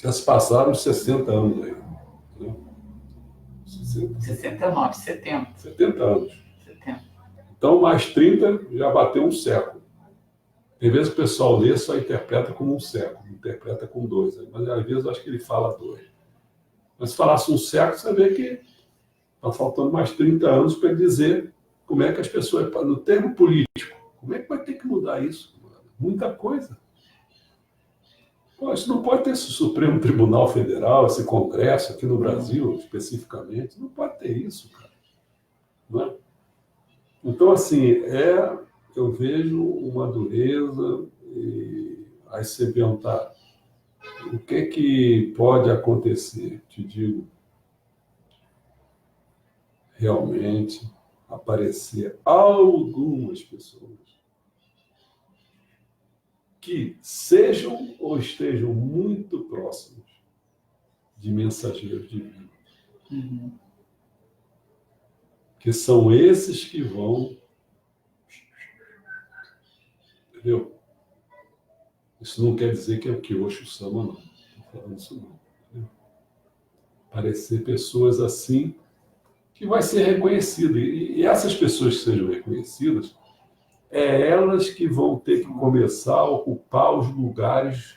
Já se passaram 60 anos aí. Né? 69, 70. 70 anos. 70. Então, mais 30 já bateu um século. Tem vezes que o pessoal lê só interpreta como um século, interpreta com 2. Mas às vezes eu acho que ele fala 2. Mas se falasse um século, você vê que está faltando mais 30 anos para dizer como é que as pessoas... No termo político, como é que vai ter que mudar isso? Muita coisa. Pô, isso não pode ter esse Supremo Tribunal Federal, esse Congresso aqui no Brasil, especificamente. Não pode ter isso, cara. Não é? Então, assim, eu vejo uma dureza, e aí você perguntar o que pode acontecer, te digo, realmente aparecer algumas pessoas que sejam ou estejam muito próximos de mensageiros divinos. Uhum. Que são esses que vão... Entendeu? Isso não quer dizer que é o Kyosho Sama, não. Não estou falando isso, não. Entendeu? Aparecer pessoas assim que vai ser reconhecido. E essas pessoas que sejam reconhecidas, é elas que vão ter que começar a ocupar os lugares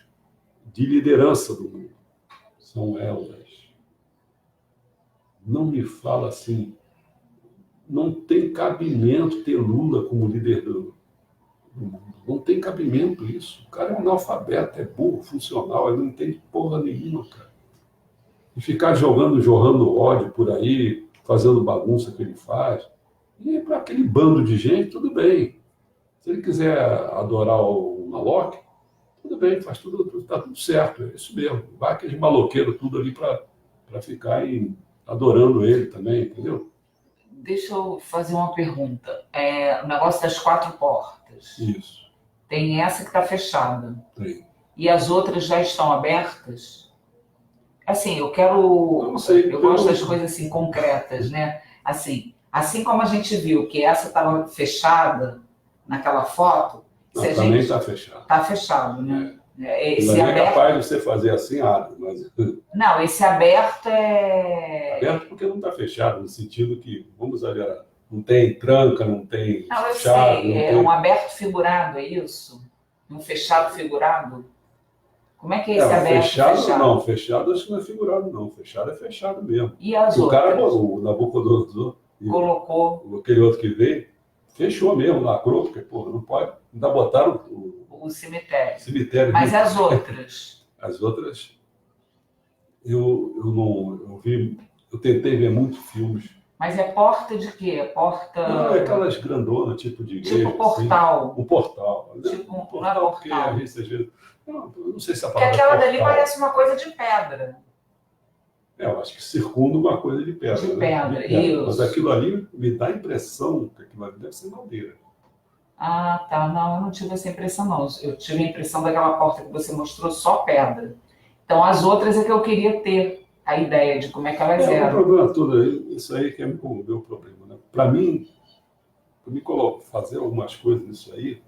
de liderança do mundo. São elas. Não me fala assim, não tem cabimento ter Lula como líder do mundo. Não tem cabimento isso. O cara é um analfabeto, é burro, funcional, ele não entende porra nenhuma, cara. E ficar jorrando ódio por aí, fazendo bagunça que ele faz. E para aquele bando de gente, tudo bem. Se ele quiser adorar o Maloque, tudo bem, faz tudo, está tudo certo, é isso mesmo. Vai aqueles maloqueiros tudo ali para ficar adorando ele também, entendeu? Deixa eu fazer uma pergunta. O negócio das 4 portas. Isso. Tem essa que está fechada. Tem. E as outras já estão abertas? Assim, eu quero... Não sei, eu gosto das coisas assim, concretas, né? Assim como a gente viu que essa estava fechada naquela foto... Não, também está fechado. Está fechado, né? Esse não é capaz de você fazer assim, mas... Não, esse aberto é... Aberto porque não está fechado, no sentido que, vamos exagerar, não tem tranca, não tem eu chave. sei, tem... um aberto figurado, é isso? Um fechado figurado? Como é que é esse aberto fechado? Não, fechado acho que não é figurado, não. Fechado é fechado mesmo. E as outras? O cara, o Nabucodonosor, colocou... Aquele outro que veio, fechou mesmo, lacrou, porque, porra, não pode. Ainda botaram o cemitério. Cemitério. Mas as outras? As outras, eu tentei ver muitos filmes Mas é porta de quê? Porta... Não, é aquelas grandonas, tipo de igreja. Tipo portal. Assim. Um portal. Né? Tipo um portal, porque portal. a gente às vezes... não sei se a Porque palavra aquela portal. dali parece uma coisa de pedra. Eu acho que circunda uma coisa de pedra. De né? pedra, de pedra. isso. Mas aquilo ali me dá a impressão que aquilo ali deve ser madeira. Ah, tá. Não, eu não tive essa impressão, não. Eu tive a impressão daquela porta que você mostrou só pedra. Então, as outras é que eu queria ter a ideia de como é que elas O eram. problema todo aí, isso aí que é o meu problema. Né? Para mim fazer algumas coisas nisso aí,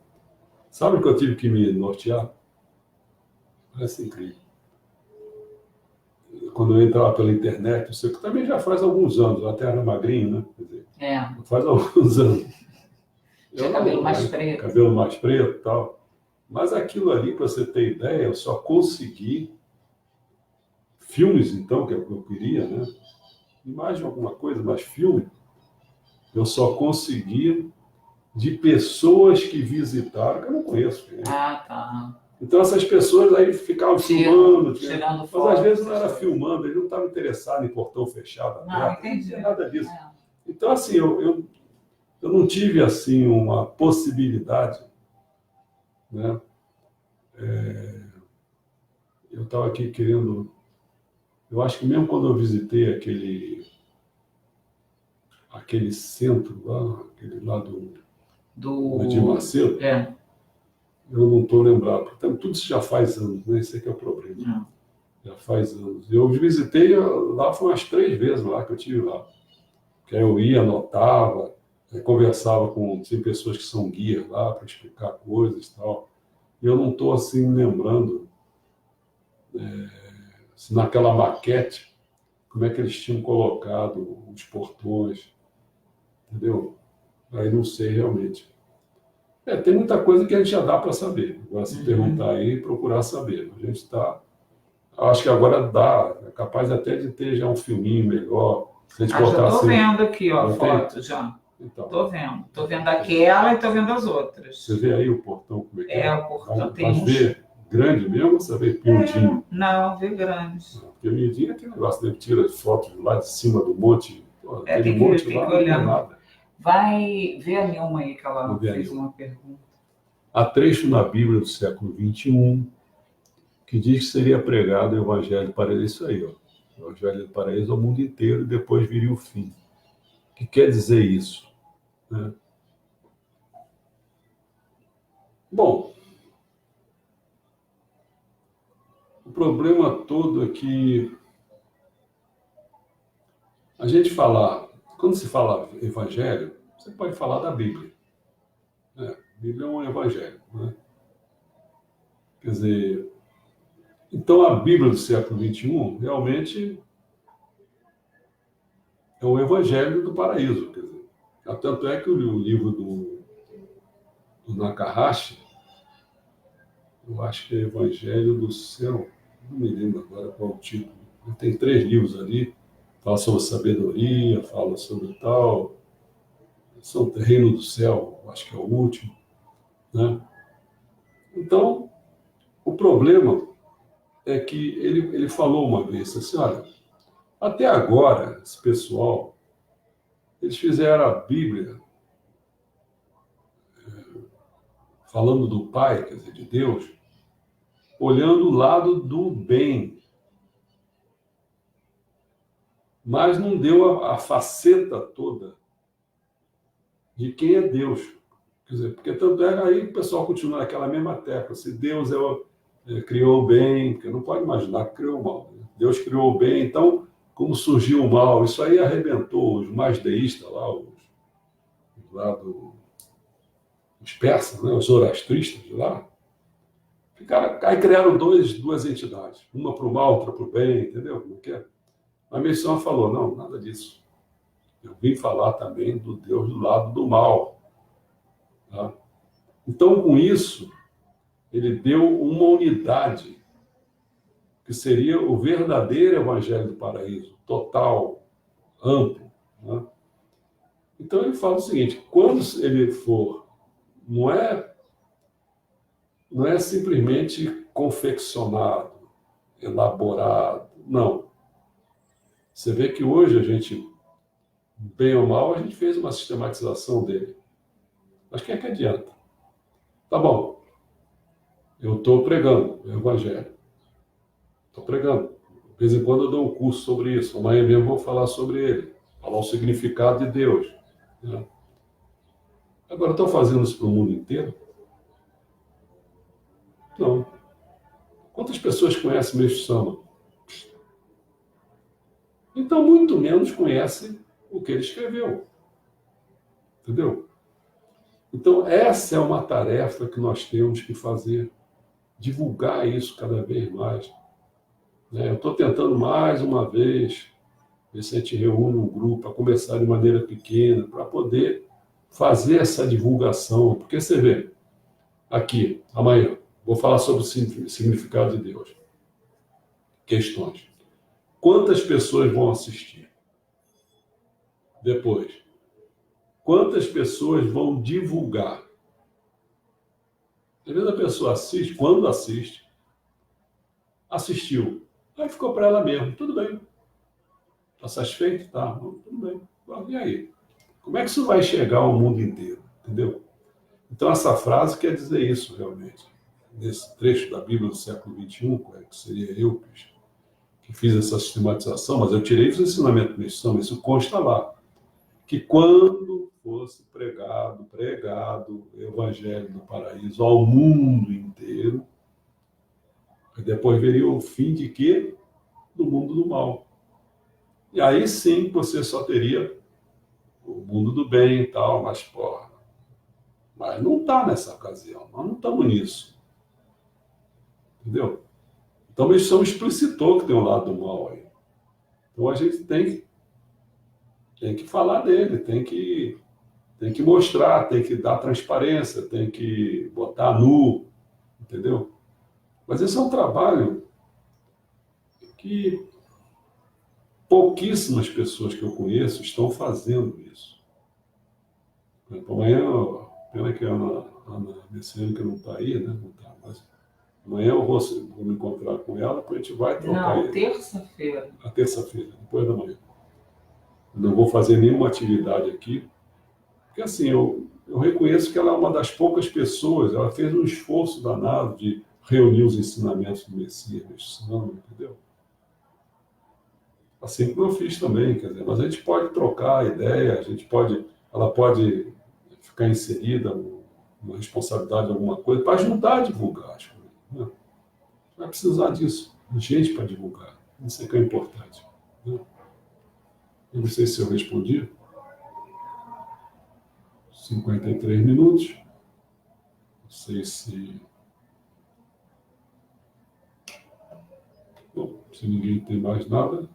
sabe o que eu tive que me nortear? Parece incrível. Quando eu entrava pela internet, eu sei que também já faz alguns anos, eu até era magrinho, né? Quer dizer, faz alguns anos. Tinha cabelo mais preto. Cabelo mais preto e tal. Mas aquilo ali, para você ter ideia, eu só consegui filmes, então, que é o que eu queria, né? Imagem alguma coisa, mas filme, eu só consegui de pessoas que visitaram, que eu não conheço. Né? Ah, tá. Então, essas pessoas aí ficavam filmando. Tirando foto. Mas às vezes não era filmando, eles não estavam interessados em portão fechado. Não, entendi. Não tinha nada disso. Então, assim, eu não tive, assim, uma possibilidade, né? Eu estava aqui querendo... Eu acho que mesmo quando eu visitei aquele centro lá, aquele lá do Edir Macedo, eu não estou lembrado. Portanto, tudo isso já faz anos, né? Esse é que é o problema. Já faz anos. Eu visitei lá, foi umas 3 vezes lá que eu estive lá. Que aí eu ia, anotava, conversava com pessoas que são guias lá para explicar coisas e tal. E eu não estou assim lembrando se naquela maquete como é que eles tinham colocado os portões, entendeu? Aí não sei realmente. Tem muita coisa que a gente já dá para saber. Agora, se perguntar aí, procurar saber. A gente está... Acho que agora dá, é capaz até de ter já um filminho melhor. Se a gente botar já estou assim, vendo aqui, ó, a foto tem? já. Então, Estou vendo. Estou vendo aquela e estou vendo as outras. você vê aí o portão como é que é? O portão tem uns... ver grande mesmo ou você vê miudinho? Não, vê grande. Porque miudinho é aquele negócio, né? Tira as fotos lá de cima do monte. Tem monte que lá olhar. Não é nada. Vai ver a Nilma aí, que ela fez uma pergunta. Há trecho na Bíblia do século XXI que diz que seria pregado o Evangelho do Paraíso. Isso aí, ó. O Evangelho do Paraíso ao mundo inteiro e depois viria o fim. O que quer dizer isso? Né? Bom, o problema todo é que a gente quando se fala Evangelho, você pode falar da Bíblia. A Bíblia é um Evangelho. Né? Quer dizer, então a Bíblia do século XXI realmente é o Evangelho do Paraíso. Quer dizer, tanto é que o livro do Nakahashi, eu acho que é Evangelho do Céu, não me lembro agora qual é o título. Tem 3 livros ali, fala sobre sabedoria, fala sobre tal, Reino do Céu, acho que é o último. Né? Então, o problema é que ele falou uma vez assim, olha, até agora, esse pessoal, eles fizeram a Bíblia falando do Pai, quer dizer, de Deus, olhando o lado do bem. Mas não deu a faceta toda de quem é Deus. Quer dizer, porque tanto é aí o pessoal continua naquela mesma tecla. Se Deus criou o bem, porque não pode imaginar que criou o mal. Né? Deus criou o bem, então, como surgiu o mal? Isso aí arrebentou os mais deístas lá, os persas, né? Os zoroastristas de lá. Aí criaram duas entidades, uma para o mal, outra para o bem, entendeu? Como é? A missão falou, não, nada disso. Eu vim falar também do Deus do lado do mal. Tá? Então, com isso, ele deu uma unidade, que seria o verdadeiro Evangelho do Paraíso, total, amplo. Né? Então, ele fala o seguinte, quando ele for, não é simplesmente confeccionado, elaborado, não. Você vê que hoje a gente bem ou mal, a gente fez uma sistematização dele. Mas o que é que adianta? Tá bom, eu estou pregando o Evangelho. Estou pregando. De vez em quando eu dou um curso sobre isso. Amanhã mesmo eu vou falar sobre ele. Falar o significado de Deus. Né? Agora, estão fazendo isso para o mundo inteiro? Não. Quantas pessoas conhecem Meixo Sama? Então, muito menos conhecem o que ele escreveu. Entendeu? Então, essa é uma tarefa que nós temos que fazer. Divulgar isso cada vez mais. Eu estou tentando mais uma vez ver se a gente reúne um grupo para começar de maneira pequena, para poder fazer essa divulgação. Porque você vê, aqui, amanhã, vou falar sobre o significado de Deus. Questões. Quantas pessoas vão assistir? Depois, quantas pessoas vão divulgar? Às vezes a pessoa assiste, quando assiste, assistiu. Aí ficou para ela mesmo, tudo bem. Está satisfeito? Tá, tudo bem. E aí? Como é que isso vai chegar ao mundo inteiro? Entendeu? Então essa frase quer dizer isso realmente. Nesse trecho da Bíblia do século XXI, que seria eu que fiz essa sistematização, mas eu tirei os ensinamentos de missão, isso consta lá. Que quando fosse pregado o Evangelho do Paraíso ao mundo inteiro, depois viria o fim de quê? Do mundo do mal. E aí sim você só teria o mundo do bem e tal, mas porra. Mas não está nessa ocasião, nós não estamos nisso. Entendeu? Então a missão explicitou que tem um lado do mal aí. Então a gente tem que falar dele, tem que mostrar, tem que dar transparência, tem que botar nu, entendeu? Mas esse é um trabalho que pouquíssimas pessoas que eu conheço estão fazendo isso. Amanhã, pena que a Ana Messiânica não está aí, né? Não tá, mas amanhã eu vou me encontrar com ela, depois a gente vai trocar. Não, terça-feira. A terça-feira, depois da manhã. Eu não vou fazer nenhuma atividade aqui, porque assim, eu reconheço que ela é uma das poucas pessoas, ela fez um esforço danado de reunir os ensinamentos do Messias, entendeu? Assim como eu fiz também, quer dizer, mas a gente pode trocar ideia, ela pode ficar inserida numa responsabilidade de alguma coisa para ajudar a divulgar as coisas. Né? Vai precisar disso, de gente para divulgar. Isso é que é importante. Né? Eu não sei se eu respondi. 53 minutos. Não sei se... Bom, se ninguém tem mais nada...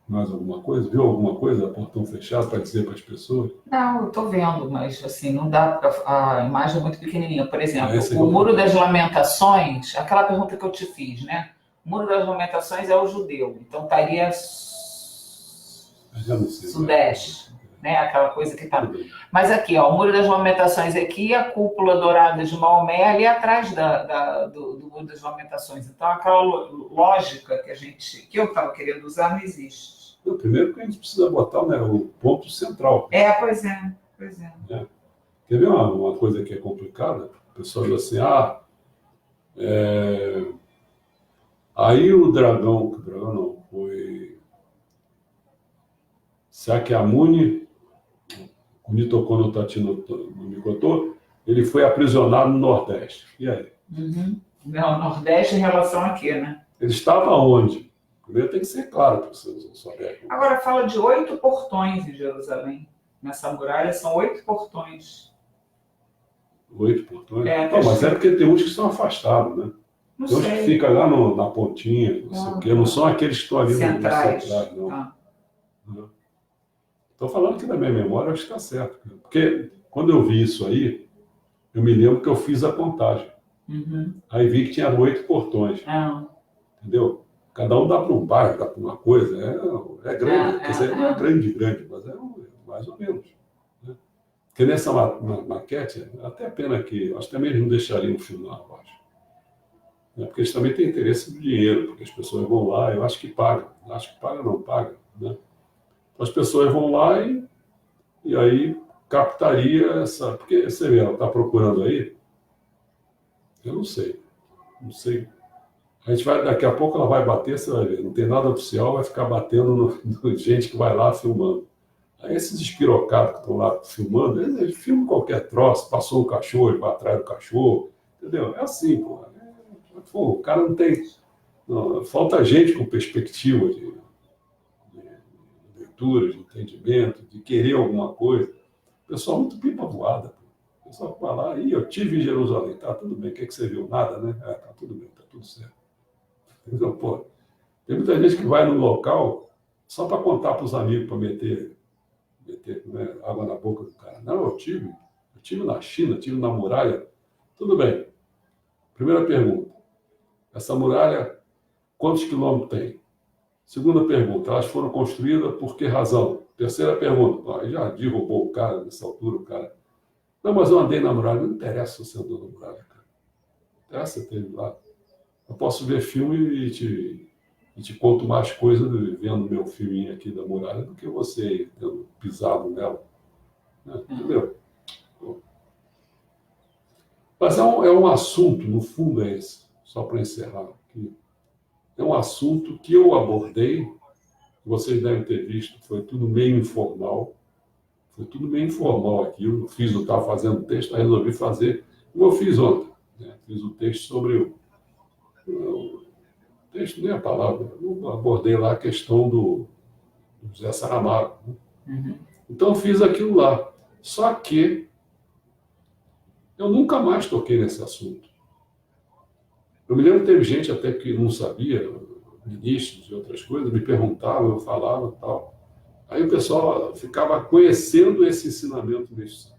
Mais alguma coisa? Viu alguma coisa? Portão fechado para dizer para as pessoas? Não, eu estou vendo, mas assim, não dá pra, a imagem é muito pequenininha. Por exemplo, o Muro das Lamentações, aquela pergunta que eu te fiz, né? O Muro das Lamentações é o judeu, então estaria sudeste, né? Aquela coisa que está... Mas aqui, ó, o Muro das Lamentações aqui, a cúpula dourada de Maomé ali atrás do Muro das Lamentações. Então, aquela lógica que eu estava querendo usar não existe. Primeiro que a gente precisa botar, né, o ponto central. Pois é. Quer ver uma coisa que é complicada? O pessoal diz assim, aí o dragão não, foi Sakyamuni, o Nitoko no Tatino no Mikoto, ele foi aprisionado no Nordeste. E aí? Não, Nordeste em relação aqui, né? Ele estava onde? Primeiro tem que ser claro para vocês saberem. Agora fala de 8 portões em Jerusalém. Nessa muralha são 8 portões. 8 portões? Mas é porque tem uns que são afastados, né? Não tem uns sei. que ficam lá na pontinha, não sei o quê. Não são aqueles que estão ali centrais, não. Tá. Estou falando que na minha memória acho que está certo. Porque quando eu vi isso aí, eu me lembro que eu fiz a contagem. Aí vi que tinha 8 portões. Entendeu? Cada um dá para um bairro, dá para uma coisa. É grande. Quer dizer, não é grande, mas é mais ou menos. Né? Porque nessa maquete, até pena que, acho que também eles não deixariam o final, eu acho. Porque eles também têm interesse no dinheiro, porque as pessoas vão lá, eu acho que pagam. Acho que paga, não paga. Né? as pessoas vão lá e aí captaria essa... Porque você vê, ela está procurando aí, eu não sei. Não sei. A gente vai, daqui a pouco ela vai bater, você vai ver, não tem nada oficial, vai ficar batendo no gente que vai lá filmando. Aí esses espirocados que estão lá filmando, eles filmam qualquer troço, passou um cachorro, ele vai atrás do cachorro, entendeu? É assim, pô. Pô, o cara não tem... Não, falta gente com perspectiva de leitura, de entendimento, de querer alguma coisa. O pessoal muito pipa voada, pô. O pessoal vai lá, eu tive em Jerusalém, tá tudo bem, o que você viu? Nada, né? Tá tudo bem, tá tudo certo. Então, pô, tem muita gente que vai no local só para contar para os amigos, para meter né, água na boca do cara. Não, eu tive na China, tive na muralha. Tudo bem. Primeira pergunta. Essa muralha, quantos quilômetros tem? Segunda pergunta, elas foram construídas por que razão? Terceira pergunta, já derrubou o cara nessa altura, o cara. Não, mas eu andei na muralha. Não interessa se você andou na muralha, cara. Não interessa você teve lá. Eu posso ver filme e te conto mais coisas vendo meu filminho aqui da muralha do que você tendo pisado nela. Né? Entendeu? Mas é um assunto, no fundo é esse, só para encerrar aqui. É um assunto que eu abordei, vocês devem ter visto, foi tudo meio informal. Foi tudo meio informal aquilo. Eu estava fazendo texto, aí resolvi fazer, como eu fiz ontem. Né? Fiz um texto sobre o texto, nem a palavra, eu abordei lá a questão do José Saramago. Né? Uhum. Então eu fiz aquilo lá. Só que eu nunca mais toquei nesse assunto. Eu me lembro que teve gente até que não sabia, ministros e outras coisas, me perguntavam, eu falava e tal. Aí o pessoal ficava conhecendo esse ensinamento mestiço.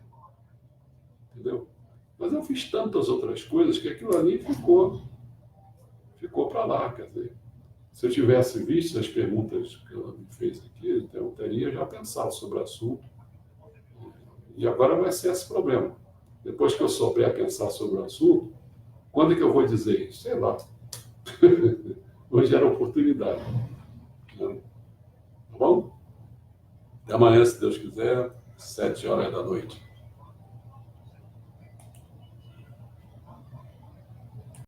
Entendeu? Mas eu fiz tantas outras coisas que aquilo ali ficou para lá, quer dizer. Se eu tivesse visto as perguntas que ela me fez aqui, então eu teria já pensado sobre o assunto. E agora vai ser esse problema. Depois que eu souber pensar sobre o assunto, quando é que eu vou dizer isso? Sei lá. Hoje era oportunidade. Tá bom? Até amanhã, se Deus quiser, 7 horas da noite.